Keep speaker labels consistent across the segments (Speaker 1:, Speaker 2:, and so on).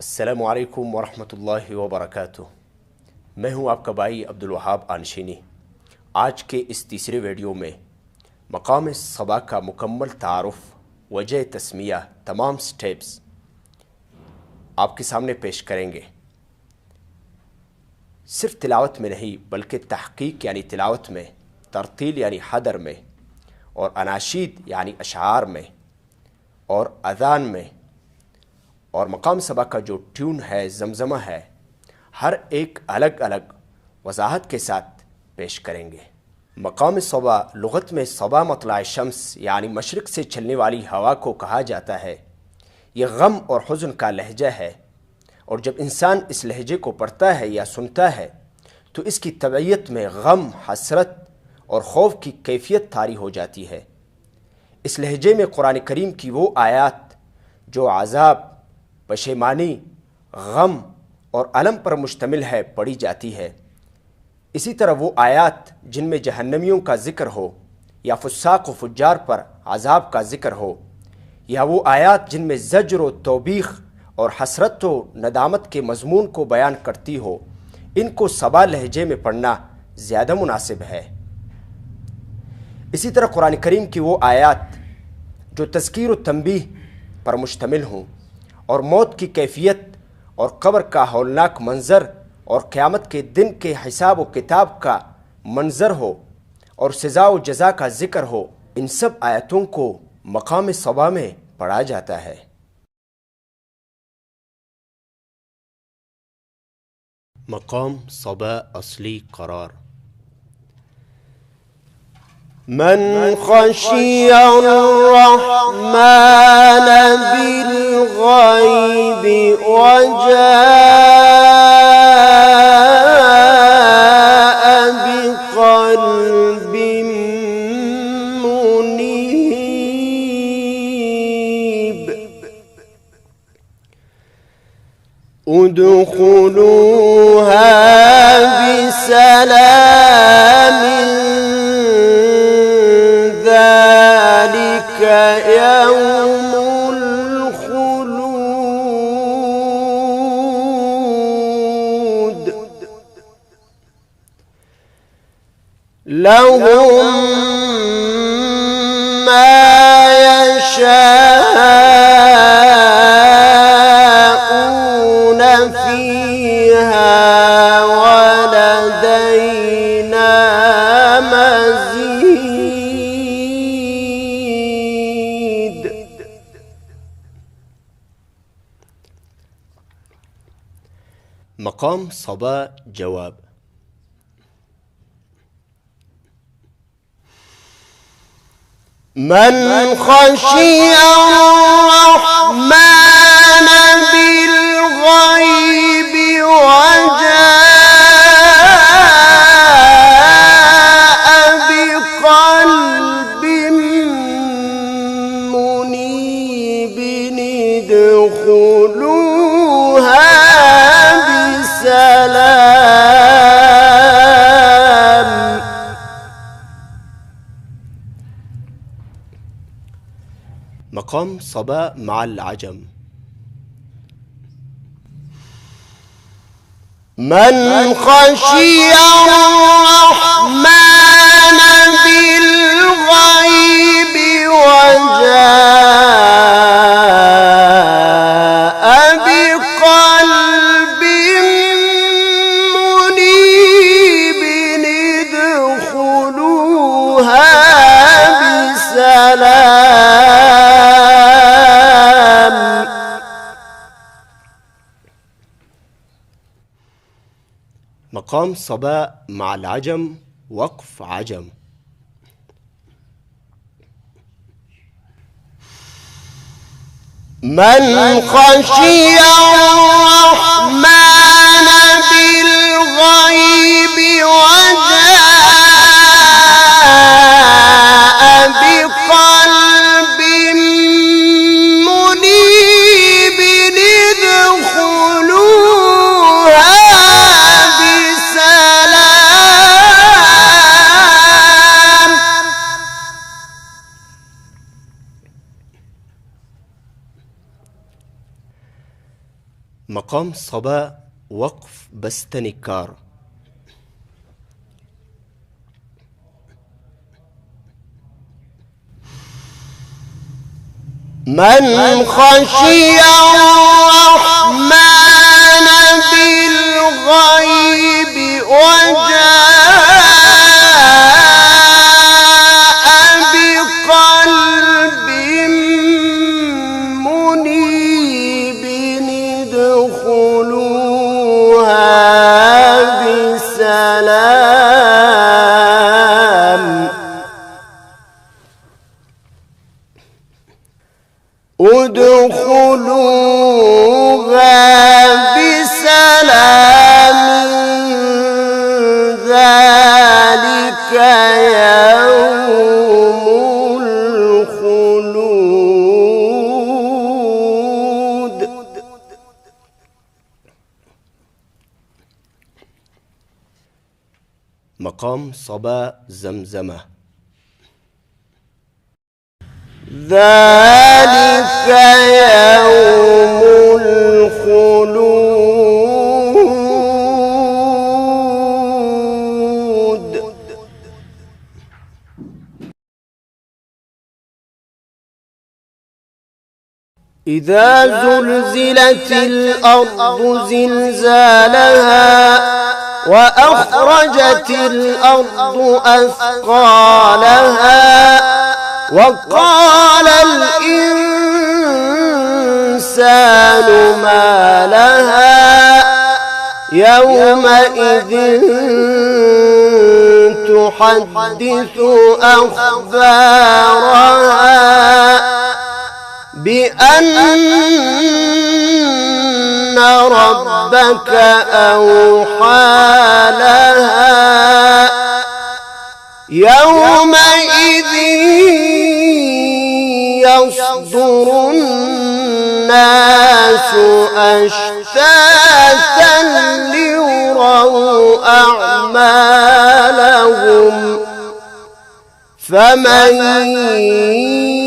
Speaker 1: अस्सलामु अलैकुम वरहमतुल्लाहि वबरकातुह। मैं हूं आपका भाई अब्दुल वहाब आनशीनी। आज के इस तीसरे वीडियो में मकाम सबा का मुकम्मल तारुफ, वजह तस्मिया, तमाम स्टेप्स आपके सामने पेश करेंगे। सिर्फ तिलावत में नहीं बल्कि तहक़ीक़ यानी तिलावत में, तरतील यानी हदर में, और अनाशीद यानी अशार में, और अज़ान में, और मकाम सबा का जो ट्यून है, जमजमा है, हर एक अलग अलग वजाहत के साथ पेश करेंगे। मकाम सबा लुग़त में सबा मतला शम्स यानी मशरिक़ से चलने वाली हवा को कहा जाता है। यह गम और हुज़्न का लहजा है, और जब इंसान इस लहजे को पढ़ता है या सुनता है तो इसकी तबीयत में गम, हसरत और खौफ की कैफियत तारी हो जाती है। इस लहजे में कुरान करीम की वो आयात जो अज़ाब, पशेमानी, गम और अलम पर मुश्तमिल है पढ़ी जाती है। इसी तरह वो आयात जिनमें जहन्नमियों का जिक्र हो या फुस्साक व फुज्जार पर अज़ाब का जिक्र हो, या वो आयात जिनमें ज़ज्र व तौबीख और हसरत व नदामत के मज़मून को बयान करती हो, इनको सबा लहजे में पढ़ना ज़्यादा मुनासिब है। इसी तरह कुरान करीम की वो आयात जो तज़कीर व तंबीह पर मुश्तमिल हों और मौत की कैफियत और कब्र का हौलनाक मंज़र और क़यामत के दिन के हिसाब व किताब का मंज़र हो और सज़ा व जज़ा का ज़िक्र हो, इन सब आयतों को मकाम सबा में पढ़ा जाता है। मकाम सबा असली करार। मन खशिय अर्रहमान बिलग़ैब वजाअ बिक़ल्बिन मुनीब उदख़ुलूहा बिसलामिन ذلك يوم الخلود لهم ما يشاءون فيها ولدينا مزيد. मकाम सबा जवाब। मन खशिय अर्रहमान बिलग़ैब वजाअ बिक़ल्बिन मुनीब इदख़ुलूहा बिसलाम। मकाम सबा मअल अजम। मन खशिय अर्रहमान बिलग़ैब वजाअ बिक़ल्बिन मुनीब इदख़ुलूहा बिसलाम। मकाम सबा मअल अजम वक़्फ़ अजम। मन खशिय अर्रहमान बिलग़ैब वजाअ बिक़ल्बिन मुनीब इदख़ुलूहा बिसलाम। مقام صبا وقف بستنكار. من خشي الرحمن بالغيب وجاء بقلب منيب ادخلوها بسلام ادخلوها بسلام ذلك يوم الخلود. مقام صبا زمزمة. ذلك يوم الخلود. إذا زلزلت الأرض زلزالها وأخرجت الأرض أثقالها وقال الإنسان ما لها يومئذ تحدث أخبارها بأن ربك أوحى لها يومئذ يصدر الناس أشتاتا ليروا أعمالهم فمن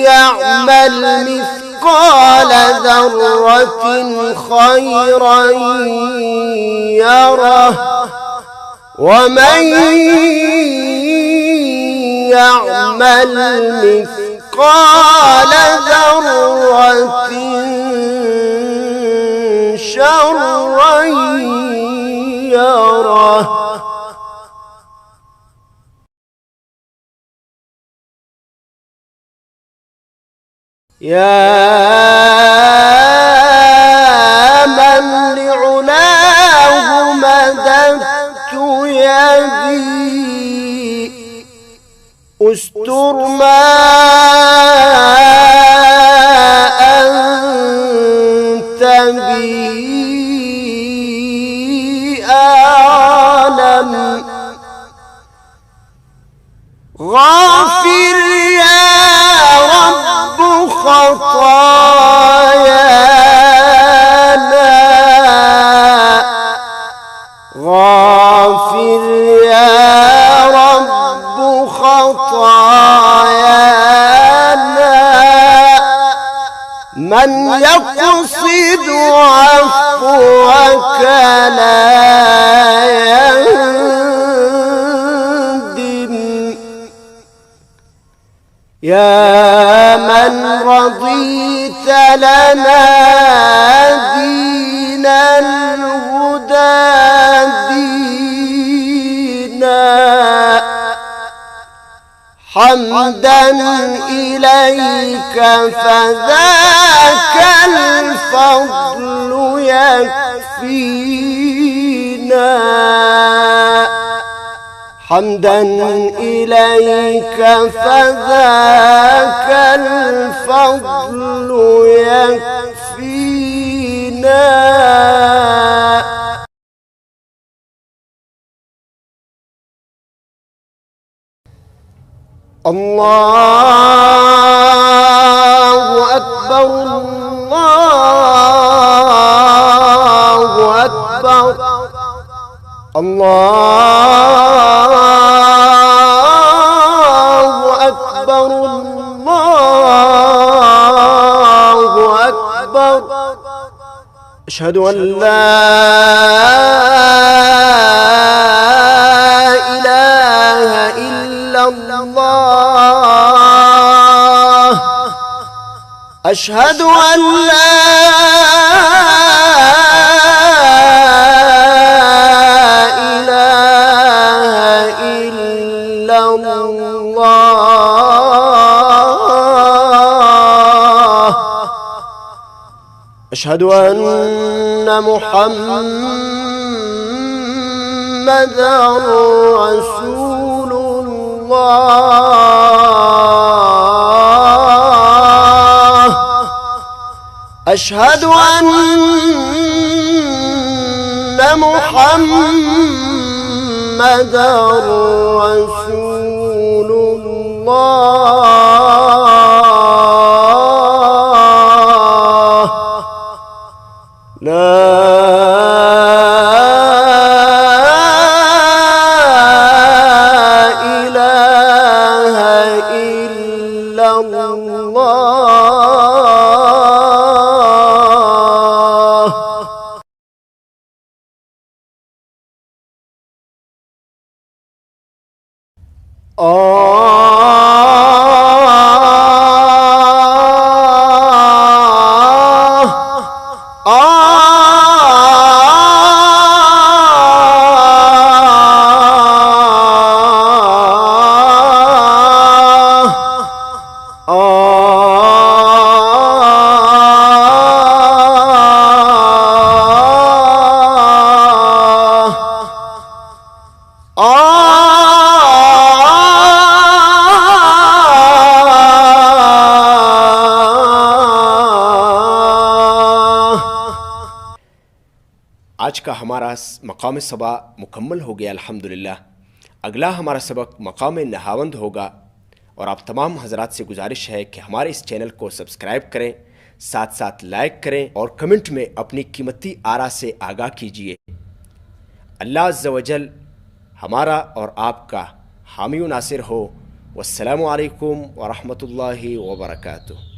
Speaker 1: يعمل مثقال ذرة خيرا يره ومن يعمل مثقال ذرة شرا يره. يا من لعلاه مددت يدي استر ما أنت به أعلم غافر يا رب خطايانا غافر يا رب خطايانا من يقصد عفوك لا يندم يا من رضيت لنا دين الهدى دينا حمدا إليك فذاك الفضل يكفينا حمدا إليك فذاك الفضل يكفينا. الله أكبر الله أكبر الله أكبر الله أكبر أشهد أن لا إله إلا الله. أشهد أن لا إله إلا الله. أشهد أن محمدا رسول الله. أشهد أن محمدا رسول الله. لا إله إلا الله. आज का हमारा मकाम सबा मुकम्मल हो गया अल्हम्दुलिल्लाह। अगला हमारा सबक मकाम नहावंद होगा और आप तमाम हजरात से गुजारिश है कि हमारे इस चैनल को सब्सक्राइब करें, साथ साथ लाइक करें और कमेंट में अपनी कीमती आरा से आगाह कीजिए। अल्लाह अज़्ज़ा वजल हमारा और आपका हामी व नासिर हो। वस्सलामु अलैकुम व रहमतुल्लाहि व बरकातुहू।